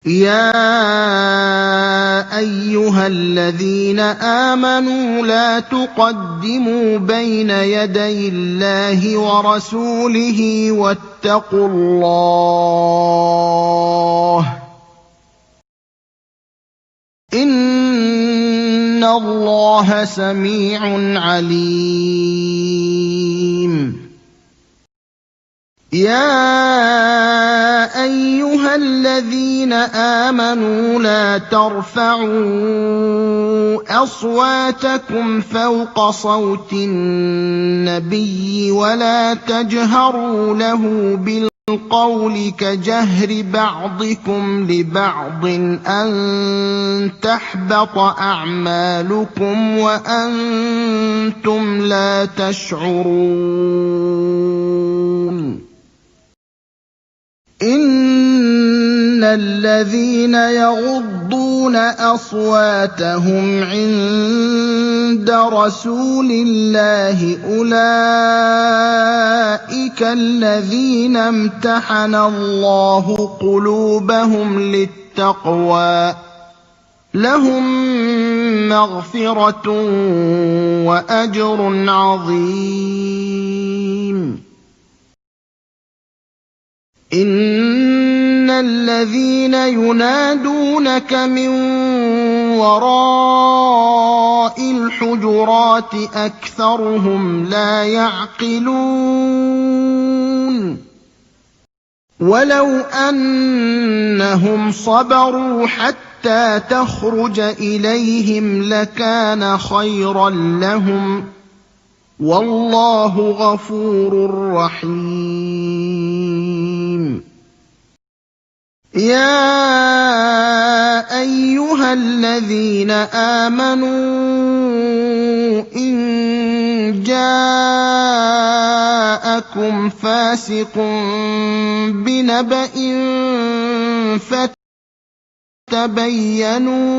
يَا أَيُّهَا الَّذِينَ آمَنُوا لَا تُقَدِّمُوا بَيْنَ يَدَيِ اللَّهِ وَرَسُولِهِ وَاتَّقُوا اللَّهَ ۚ إِنَّ اللَّهَ سَمِيعٌ عَلِيمٌ. يَا أَيُّهَا الَّذِينَ آمَنُوا لَا تَرْفَعُوا أَصْوَاتَكُمْ فَوْقَ صَوْتِ النَّبِيِّ وَلَا تَجْهَرُوا لَهُ بِالْقَوْلِ كَجَهْرِ بَعْضِكُمْ لِبَعْضٍ أَن تَحْبَطَ أَعْمَالُكُمْ وَأَنتُمْ لَا تَشْعُرُونَ إِنَّ الَّذِينَ يَغُضُّونَ أَصْوَاتَهُمْ عِندَ رَسُولِ اللَّهِ أُولَٰئِكَ الَّذِينَ امْتَحَنَ اللَّهُ قُلُوبَهُمْ لِلتَّقْوَىٰ ۚ لَهُم مَّغْفِرَةٌ وَأَجْرٌ عَظِيمٌ إِنَّ الَّذِينَ يُنَادُونَكَ مِن وَرَاءِ الْحُجُرَاتِ أَكْثَرُهُمْ لَا يَعْقِلُونَ وَلَوْ أَنَّهُمْ صَبَرُوا حَتَّىٰ تَخْرُجَ إِلَيْهِمْ لَكَانَ خَيْرًا لَّهُمْ ۚ وَاللَّهُ غَفُورٌ رَّحِيمٌ يَا أَيُّهَا الَّذِينَ آمَنُوا إِن جَاءَكُمْ فَاسِقٌ بِنَبَإٍ فَتَبَيَّنُوا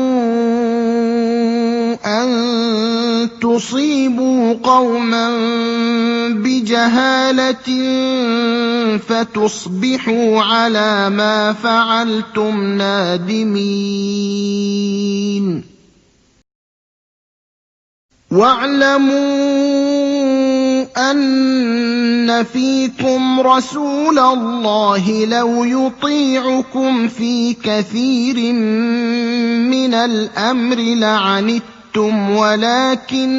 أَن تُصِيبُوا قَوْمًا بِجَهَالَةٍ فَتُصْبِحُوا عَلَىٰ مَا فَعَلْتُمْ نَادِمِينَ وَاعْلَمُوا أَنَّ فِيكُمْ رَسُولَ اللَّهِ لَوْ يُطِيعُكُمْ فِي كَثِيرٍ مِّنَ الْأَمْرِ لَعَنِتُّمْ وَلَٰكِنَّ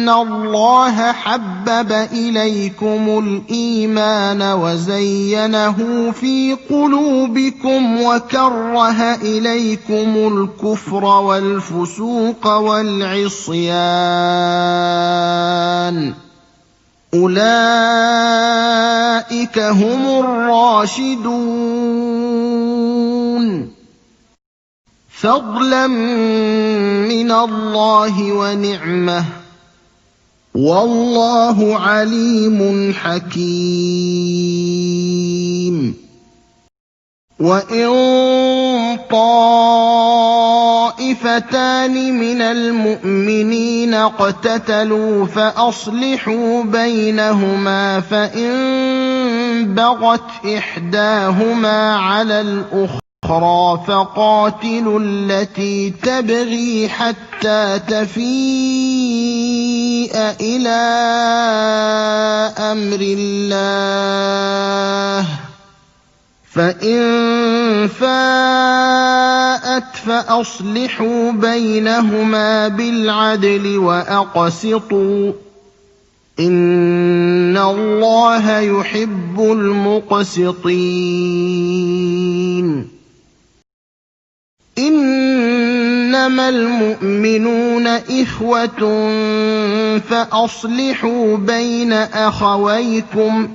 اللَّهَ حَبَّبَ إِلَيْكُمُ الْإِيمَانَ وَزَيَّنَهُ فِي قُلُوبِكُمْ وَكَرَّهَ إِلَيْكُمُ الْكُفْرَ وَالْفُسُوقَ وَالْعِصْيَانَ ۚ أُولَٰئِكَ هُمُ الرَّاشِدُونَ فَضْلًا مِّنَ اللَّهِ وَنِعْمَةً ۚ وَاللَّهُ عَلِيمٌ حَكِيمٌ وَإِن طَائِفَتَانِ مِنَ الْمُؤْمِنِينَ اقْتَتَلُوا فَأَصْلِحُوا بَيْنَهُمَا ۖ فَإِن بَغَتْ إِحْدَاهُمَا عَلَى الْأُخْرَىٰ فَقَاتِلُوا الَّتِي تَبْغِي حَتَّىٰ تَفِيءَ إِلَىٰ أَمْرِ اللَّهِ ۚ فَإِن فَاءَتْ فَأَصْلِحُوا بَيْنَهُمَا بِالْعَدْلِ وَأَقْسِطُوا ۖ إِنَّ اللَّهَ يُحِبُّ الْمُقْسِطِينَ إِنَّمَا الْمُؤْمِنُونَ إِخْوَةٌ فَأَصْلِحُوا بَيْنَ أَخَوَيْكُمْ ۚ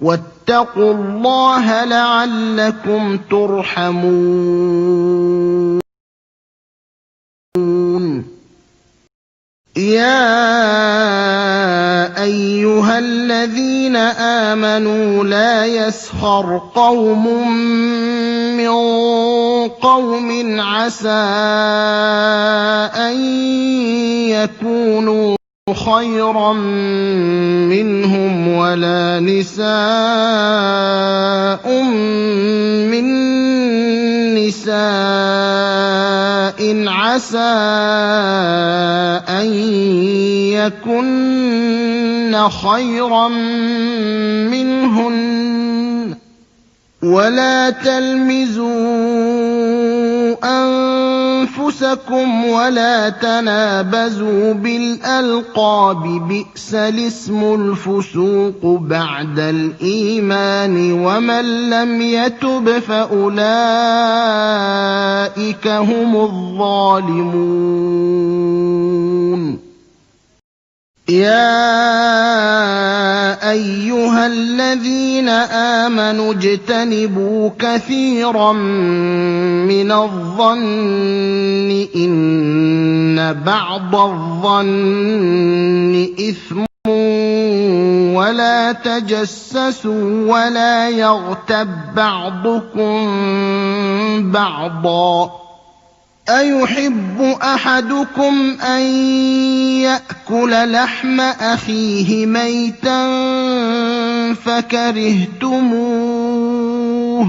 وَاتَّقُوا اللَّهَ لَعَلَّكُمْ تُرْحَمُونَ يَا أَيُّهَا الَّذِينَ آمَنُوا لَا يَسْخَرْ قَوْمٌ مِّن قَوْمٍ عَسَىٰ أَن يَكُونُوا خَيْرًا مِّنْهُمْ وَلَا نِسَاءٌ مِّن نِسَاءٍ عَسَىٰ أَن يَكُنَّ خَيْرًا مِّنْهُنَّ ۖ وَلَا تَلْمِزُوا أَنفُسَكُمْ وَلَا تَنَابَزُوا بِالْأَلْقَابِ ۖ بِئْسَ الِاسْمُ الْفُسُوقُ بَعْدَ الْإِيمَانِ ۚ وَمَن لَّمْ يَتُبْ فَأُولَٰئِكَ هُمُ الظَّالِمُونَ. يَا أَيُّهَا الَّذِينَ آمَنُوا اجْتَنِبُوا كَثِيرًا مِّنَ الظَّنِّ إِنَّ بَعْضَ الظَّنِّ إِثْمٌ ۖ وَلَا تَجَسَّسُوا وَلَا يَغْتَب بَّعْضُكُم بَعْضًا ۚ أَيُحِبُّ أَحَدُكُمْ أَن يَأْكُلَ لَحْمَ أَخِيهِ مَيْتًا فَكَرِهْتُمُوهُ ۚ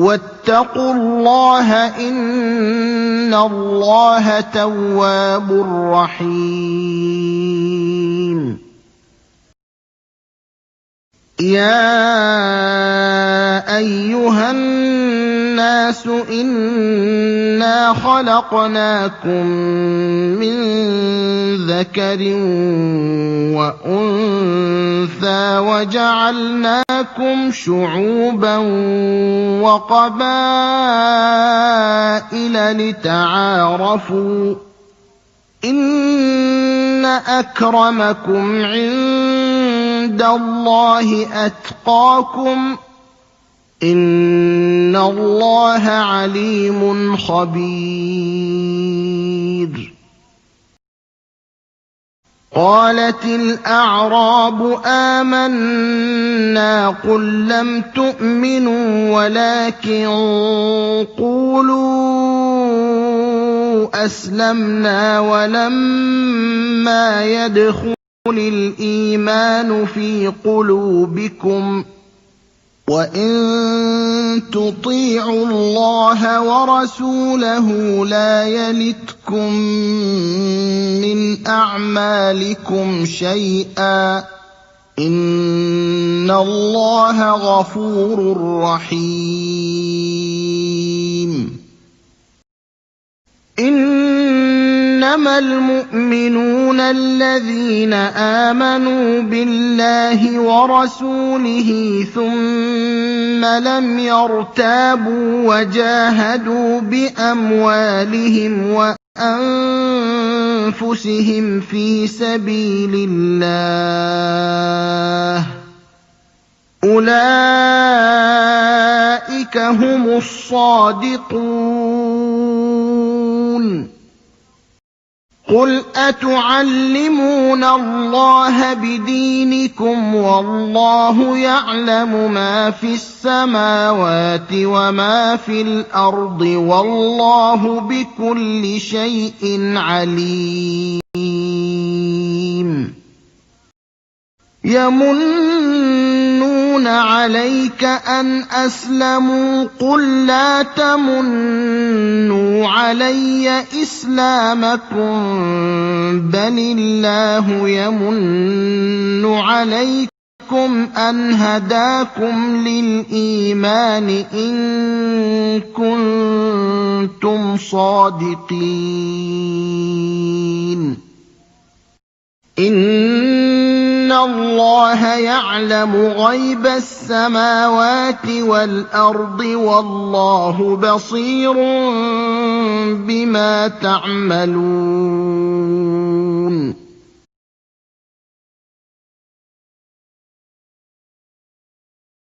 وَاتَّقُوا اللَّهَ ۚ إِنَّ اللَّهَ تَوَّابٌ رَّحِيمٌ. يَا أَيُّهَا النَّاسُ إِنَّا خَلَقْنَاكُم مِّن ذَكَرٍ وَأُنثَىٰ وَجَعَلْنَاكُمْ شُعُوبًا وَقَبَائِلَ لِتَعَارَفُوا ۚ إِنَّ أَكْرَمَكُمْ عِندَ اللَّهِ أَتْقَاكُمْ ۚ إِنَّ اللَّهَ عَلِيمٌ خَبِيرٌ. قَالَتِ الْأَعْرَابُ آمَنَّا ۖ قُل لَّمْ تُؤْمِنُوا وَلَٰكِن قُولُوا أَسْلَمْنَا وَلَمَّا يَدْخُلِ الْإِيمَانُ فِي قُلُوبِكُمْ ۖ وَإِن تُطِيعُوا اللَّهَ وَرَسُولَهُ لَا يَلِتْكُم مِّنْ أَعْمَالِكُمْ شَيْئًا ۚ إِنَّ اللَّهَ غَفُورٌ رَّحِيمٌ. إِنَّمَا الْمُؤْمِنُونَ الَّذِينَ آمَنُوا بِاللَّهِ وَرَسُولِهِ ثُمَّ لَمْ يَرْتَابُوا وَجَاهَدُوا بِأَمْوَالِهِمْ وَأَنفُسِهِمْ فِي سَبِيلِ اللَّهِ ۚ أُولَٰئِكَ هُمُ الصَّادِقُونَ. قُلْ أَتُعَلِّمُونَ اللَّهَ بِدِينِكُمْ وَاللَّهُ يَعْلَمُ مَا فِي السَّمَاوَاتِ وَمَا فِي الْأَرْضِ ۚ وَاللَّهُ بِكُلِّ شَيْءٍ عَلِيمٌ. يَمُنُّونَ عَلَيْكَ أَنْ أَسْلَمُوا ۖ قُل لَّا تَمُنُّوا عَلَيَّ إِسْلَامَكُم ۖ بَلِ اللَّهُ يَمُنُّ عَلَيْكُمْ أَنْ هَدَاكُمْ لِلْإِيمَانِ إِن كُنتُمْ صَادِقِينَ. إِنَّ اللَّهَ يَعْلَمُ غَيْبَ السَّمَاوَاتِ وَالْأَرْضِ ۚ وَاللَّهُ بَصِيرٌ بِمَا تَعْمَلُونَ.